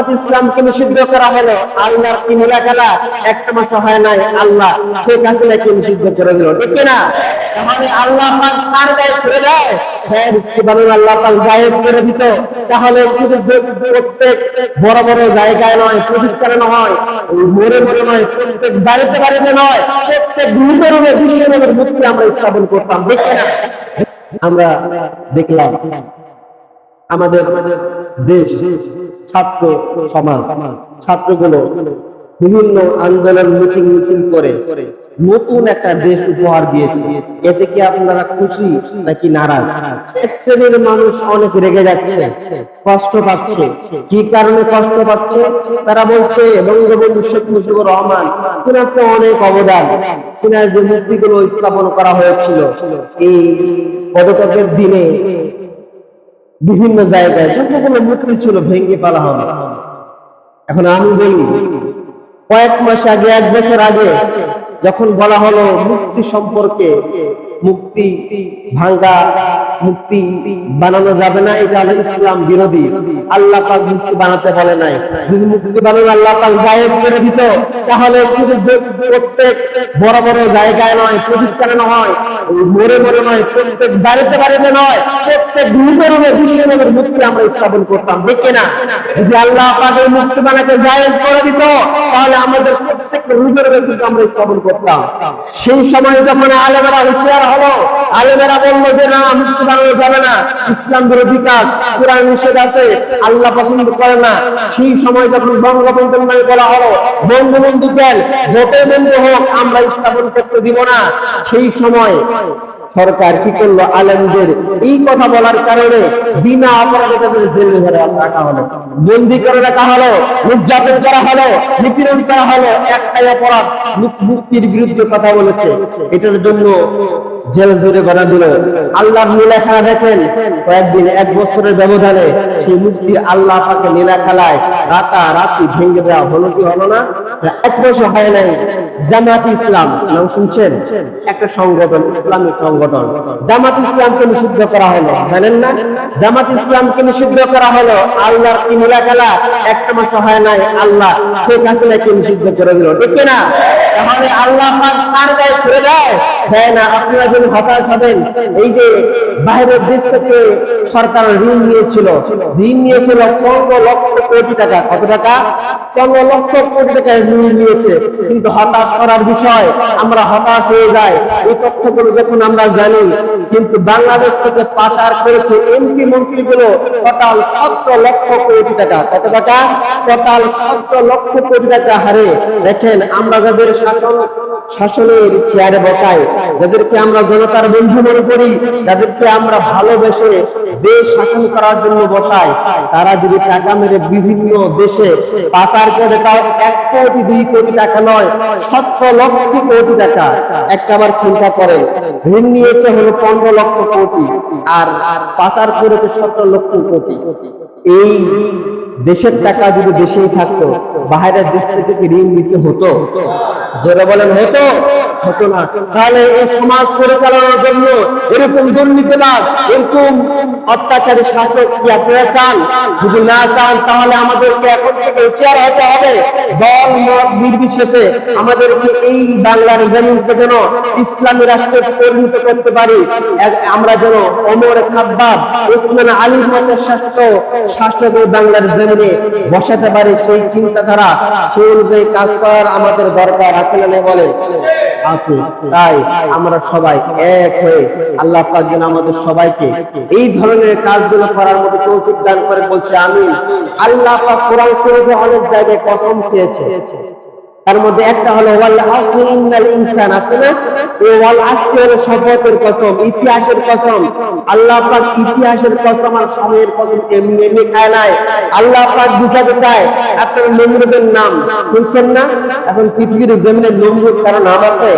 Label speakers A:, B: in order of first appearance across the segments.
A: জামাত ইসলামকে নিষিদ্ধ করা হলো, আল্লাহর কি নীলা খেলা একটা মাস হয় নাই আল্লাহ শেখ হাসিনাকে নিষিদ্ধ করে দিল, ঠিক না? তাহলে আল্লাহ পাক ছাড় দেয়, ছেড়ে দেয়, হ্যাঁ মুক্তিবাণী আল্লাহ পাক জায়েজ করে দিত, তাহলে শুধু প্রত্যেক বড় বড় জায়গায় নয়, প্রতিষ্ঠানে নয়, মোড়ে মোড়ে নয়, প্রত্যেক বাড়িতে বাড়িতে নয়, প্রত্যেক রুমে বিশ্বনবীর মুক্তি আমরা স্থাপন করতাম, ঠিক না? আমরা দেখলাম আমাদের দেশ ছাত্র সমাজ, ছাত্রগুলো বিভিন্ন আন্দোলন মিটিং মিছিল করে নতুন একটা দেশ উপহার দিয়েছে। এতে কি আপনারা খুশি নাকি নারাজ? এক শ্রেণীর মানুষ অনেক রেগে যাচ্ছে, কষ্ট পাচ্ছে। কি কারণে কষ্ট পাচ্ছে? তারা বলছে বঙ্গবন্ধু শেখ মুজিবুর রহমান তিনার তো অনেক অবদান, তিনার যে মূর্তিগুলো স্থাপন করা হয়েছিল এই পদত্যাগের দিনে বিভিন্ন জায়গায় যতগুলো মূর্তি ছিল ভেঙে ফেলা হবে। এখন আমি বলি, কয়েক মাস আগে, এক বছর আগে যখন বলা হলো মুক্তি সম্পর্কে, মুক্তি ভাঙ্গা, মুক্তি বানানো যাবে না, এটা হলো ইসলাম বিরোধী, আল্লাহ পাক মুক্তি বানাতে বলে নাই। যদি মুক্তি বানানো আল্লাহ পাক জায়েজ করে দিত, তাহলে শুধু প্রত্যেক বড় বড় জায়গায় নয়, প্রতিষ্ঠানে নয়, মোড়ে মোড়ে নয়, প্রত্যেক বাড়িতে বাড়িতে নয়, প্রত্যেক রুমে রুমে বিশ্বনবীর মুক্তি আমরা স্থাপন করতাম, ঠিক না? যদি আল্লাহ পাক এই মুক্তি বানাতে জায়েজ করে দিত, তাহলে আমাদের প্রত্যেক রুমে রুমে কিন্তু আমরা স্থাপন করতাম। সেই সময় যখন আলেমেরা হুঁশিয়ার হলো, আলেমেরা বললো যে না, মুক্তি বানানো যাবে না, ইসলাম বিরোধী কাজ, কোরআন নিষেধ আছে, আল্লাহ পছন্দ করে না। সেই সময় যখন বঙ্গবন্ধুর নামে বলা হলো বঙ্গবন্ধু কেন, যতই বন্ধু হোক আমরা স্থাপন করতে দিব না, সেই সময় সরকার কি করলো? আলেমদের এই কথা বলার কারণে বিনা অপরাধে তাদের জেলে ধরে রাখা হলো, বন্দী করে রাখা হলো, নির্যাতন করা হলো, নিপীড়ন করা হলো। একটাই অপরাধ, মুক্তির বিরুদ্ধে কথা বলেছে, এটার জন্য জেল জুড়ে বানা দিল। আল্লাহর নীলা খেলা দেখেন, কয়েকদিন, এক বছরের ব্যবধানে সেই মুক্তি আল্লাহ পাকে নীলা খেলায় রাতারাতি ভেঙে দেওয়া হলো কি হলো না? এক বছর হয় নাই। জামাত ইসলাম নাম শুনছেন? একটা সংগঠন, ইসলামিক সংগঠন, জামাত ইসলামকে নিষিদ্ধ করা হলো, জানেন না? জামাত ইসলামকে নিষিদ্ধ করা হলো, আল্লাহর কি নীলা খেলা একটা মাস হয় নাই আল্লাহ শেখ হাসিনাকে নিষিদ্ধ করে দিল, ঠিক না? তাহলে আল্লাহ পাক ছাড় দেয়, ছেড়ে দেয়, হ্যাঁ না? আপনারা যদি হতাশ হবেন, এই যে বাইরের দেশ থেকে সরকার ঋণ নিয়েছিল 15 লক্ষ কোটি টাকা। কত টাকা? 15 লক্ষ কোটি টাকা ঋণ নিয়েছে। কিন্তু হতাশ করার বিষয়, আমরা হতাশ হয়ে যাই এই তথ্যগুলো যখন আমরা জানি। কিন্তু বাংলাদেশ থেকে পাচার করেছে এমপি মন্ত্রীগুলো টোটাল 17 লক্ষ কোটি টাকা। কত টাকা? টোটাল 17 লক্ষ কোটি টাকা হারে। দেখেন, আমরা যাদের শাসনের চেয়ারে বসাই, যাদেরকে আমরা জনতার বন্ধু মনে করি, যাদেরকে আমরা ভালোবেসে দেশ শাসন করার জন্য বসাই, তারা যদি টাকা মেরে বিভিন্ন দেশে পাচার করে, তাও 1 কোটি 2 কোটি টাকা নয়, 17 লক্ষ কোটি টাকা। একবার চিন্তা করেন, ঋণ নিয়েছে হলো 15 লক্ষ কোটি, আর পাচার করেছে 17 লক্ষ কোটি। এই দেশের টাকা যদি দেশেই থাকতো, বাইরের দেশ থেকে ঋণ নিতে হতো? জোরে বলেন, হতো? হতো না। তাহলে এই সমাজ পরিচালনার জন্য এরকম দুর্নীতিবাজ, এরকম অত্যাচারী শাসক কি আপনারা চান? যদি না চান, তাহলে আমাদেরকে এখন থেকে হুঁশিয়ার হতে হবে। দল মত নির্বিশেষে আমাদেরকে এই বাংলার জমিনকে যেন ইসলামী রাষ্ট্রে পরিণত করতে পারি। আমরা যেন ওমর খাব্বাব, ওসমান আলীর মতো শাসক এই বাংলার জমিনে বসাতে পারি, সেই চিন্তাধারা, সেই অনুযায়ী কাজ করার আমাদের দরকার আছে না? বলে আছে। তাই আমরা সবাই এক হয়ে আল্লাহ পাক যেন আমাদের সবাইকে এই ধরনের কাজগুলো করার মতো তৌফিক দান করে, বলছে আমিন। আল্লাহ পাক কোরআন শরীফে অনেক জায়গায় কসম খেয়েছে, তার মধ্যে একটা হলো ওয়াল আসরি ইন্নাল ইনসান, আছে না? এই ওয়াল আসরি হলো শপথের কসম, ইতিহাসের কসম। আল্লাহ পাক ইতিহাসের কসম আর সময়ের কসম এমনি এমনি খায় নাই। আল্লাহ পাক বুঝাতে চায়, আপনার নমরুদের নাম শুনছেন না? এখন পৃথিবীর জমিনে নমরুদ কারো নাম আছে?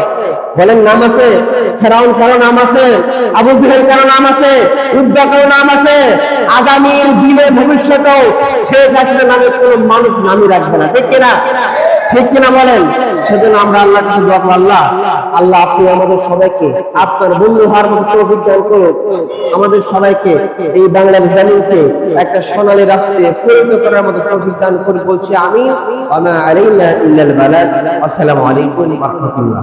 A: বলেন, নাম আছে? ফেরাউন কারো নাম আছে? আবু জাহেল কারো নাম আছে? উদ্বা কারো নাম আছে? আগামীর দিনে ভবিষ্যতেও শেখ হাসিনা নামে কোনো মানুষ নামই রাখবে না, ঠিক কিনা? ঠিক কিনা বলেন? সেজন্য আমরা আল্লাহর কাছে দোয়া করব, আল্লাহ আল্লাহ আপনি আমাদের সবাইকে আপনার বন্ধু হওয়ার মতো তৌফিক দান করুন। আমাদের সবাইকে এই বাংলার জমিনকে একটা সোনালী রাস্তায় পরিণত করার মতো তৌফিক দান করে বলছি আমিন। ওয়া মা আলাইনা ইল্লাল বালাগ। আসসালামু আলাইকুম ওয়া রাহমাতুল্লাহ।